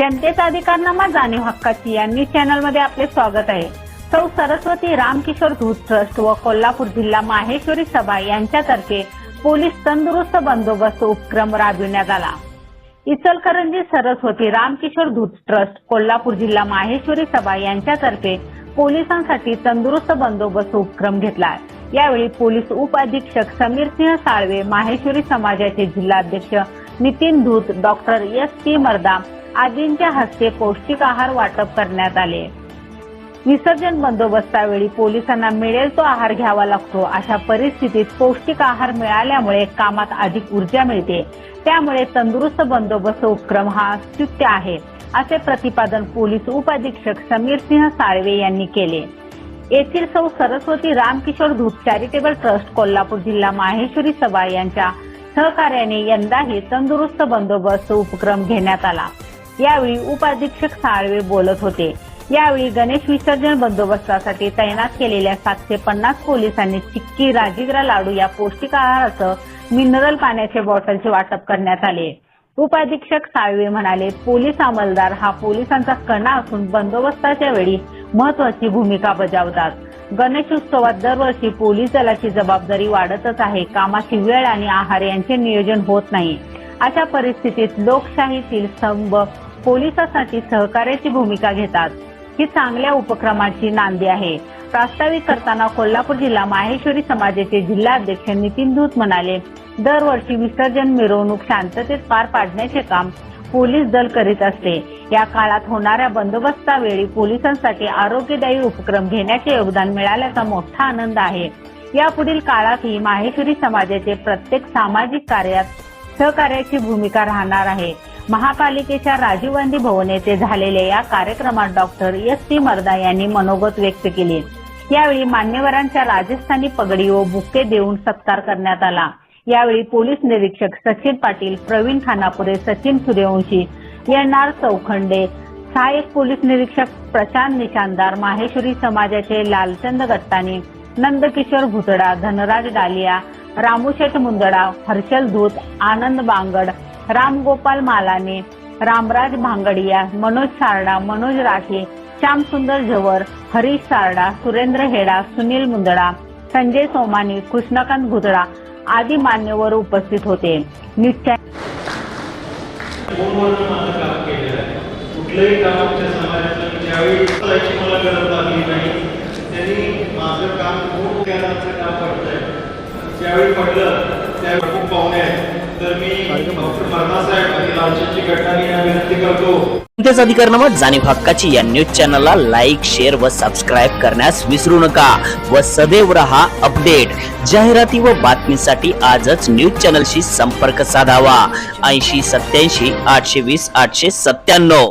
जनतेचा अधिकारनामा जाणीव हक्काची या न्यूज चॅनलमध्ये आपले स्वागत आहे। सौ सरस्वती रामकिशोर धूत ट्रस्ट व कोल्हापूर जिल्हा माहेश्वरी सभा यांच्यातर्फे पोलीस तंदुरुस्त बंदोबस्त उपक्रम राबविण्यात आला। इचलकरंजी सरस्वती रामकिशोर धूत ट्रस्ट कोल्हापूर जिल्हा माहेश्वरी सभा यांच्यातर्फे पोलिसांसाठी तंदुरुस्त बंदोबस्त उपक्रम घेतला। यावेळी पोलीस उप अधीक्षक समीर सिंह साळवे, माहेश्वरी समाजाचे जिल्हाध्यक्ष नितीन धूत, डॉक्टर एस.पी. मर्दा आदींच्या हस्ते पौष्टिक आहार वाटप करण्यात आले। विसर्जन बंदोबस्तावेळी पोलिसांना मिळेल तो आहार घ्यावा लागतो, अशा परिस्थितीत पौष्टिक आहार मिळाल्यामुळे कामात अधिक ऊर्जा मिळते। त्यामुळे तंदुरुस्त बंदोबस्त उपक्रम हा स्तुत्य आहे, असे प्रतिपादन पोलीस उप अधीक्षक समीर सिंह साळवे यांनी केले। येथील सौ सरस्वती रामकिशोर धूत चॅरिटेबल ट्रस्ट कोल्हापूर जिल्हा माहेश्वरी सभा यांच्या सहकार्याने यंदाही तंदुरुस्त बंदोबस्त उपक्रम घेण्यात आला। यावेळी उप अधीक्षक साळवे बोलत होते। यावेळी गणेश विसर्जन बंदोबस्तासाठी तैनात केलेल्या 750 पोलिसांनी चिक्की, राजीगरा लाडू या पौष्टिक आहारासह मिनरल पाण्याचे बॉटलचे वाटप करण्यात आले। उप अधीक्षक साळवे म्हणाले, पोलीस अंमलदार हा पोलिसांचा कणा असून बंदोबस्ताच्या वेळी महत्वाची भूमिका बजावतात। गणेश उत्सवात दरवर्षी पोलीस दलाची जबाबदारी वाढतच आहे। कामाची वेळ आणि आहार यांचे नियोजन होत नाही। अशा परिस्थितीत लोकशाहीतील स्तंभ पोलिसांसाठी सहकार्याची भूमिका घेतात। ही चांगल्या उपक्रमाची नांदी आहे। प्रास्ताविक करताना कोल्हापूर जिल्हा माहेश्वरी समाजाचे जिल्हाध्यक्ष नितीन धूत म्हणाले, दरवर्षी विसर्जन मिरवणूक शांततेत पार पाडण्याचे काम पोलीस दल करीत असते। या काळात होणाऱ्या बंदोबस्तावेळी पोलिसांसाठी आरोग्यदायी उपक्रम घेण्याचे योगदान मिळाल्याचा मोठा आनंद आहे। यापुढील काळातही माहेश्वरी समाजाचे प्रत्येक सामाजिक कार्यात सहकार्याची भूमिका राहणार आहे। महापालिकेच्या राजीव गांधी भवन येथे झालेल्या या कार्यक्रमात डॉक्टर एस.पी. मर्दा यांनी मनोगत व्यक्त केले। यावेळी मान्यवरांच्या राजस्थानी पगडी व बुके देऊन सत्कार करण्यात आला। यावेळी पोलीस निरीक्षक सचिन पाटील, प्रवीण खानापुरे, सचिन सूर्यवंशी, एन.आर. चौखंडे, सहाय्यक पोलीस निरीक्षक प्रशांत निशानदार, माहेश्वरी समाजाचे लालचंद गट्टाणी, नंदकिशोर भुतडा, धनराज डालिया, रामूशेठ मुंदडा, हर्षल धूत, आनंद बांगड, रामगोपाल मालाने, रामराज भांगडिया, मनोज सारडा, मनोज राठे, श्यामसुंदर झवर, हरीश सारडा, सुरेंद्र हेडा, सुनील मुंदडा, संजय सोमानी, कृष्णकांत भुतडा आदी मान्यवर उपस्थित होते। कुठल्याही कामाच्या समाजाचं ज्यावेळी मला गरज लागली नाही, त्यांनी माझं काम खूप केल्याचं काम करतंय। ज्यावेळी पडलं त्यावेळी खूप पाहुणे आहेत, तर मी डॉक्टर मर्दासाहेब आणि लालचंद गट्टाणी यांना विनंती करतो, जनतेचा अधिकारनामा जाणीव हक्काची या न्यूज चॅनलला लाईक, शेअर व सबस्क्राईब करण्यास विसरू नका व सदैव रहा अपडेट। जाहिराती व बातमीसाठी आजच न्यूज चॅनलशी संपर्क साधावा। 80 87 820 897।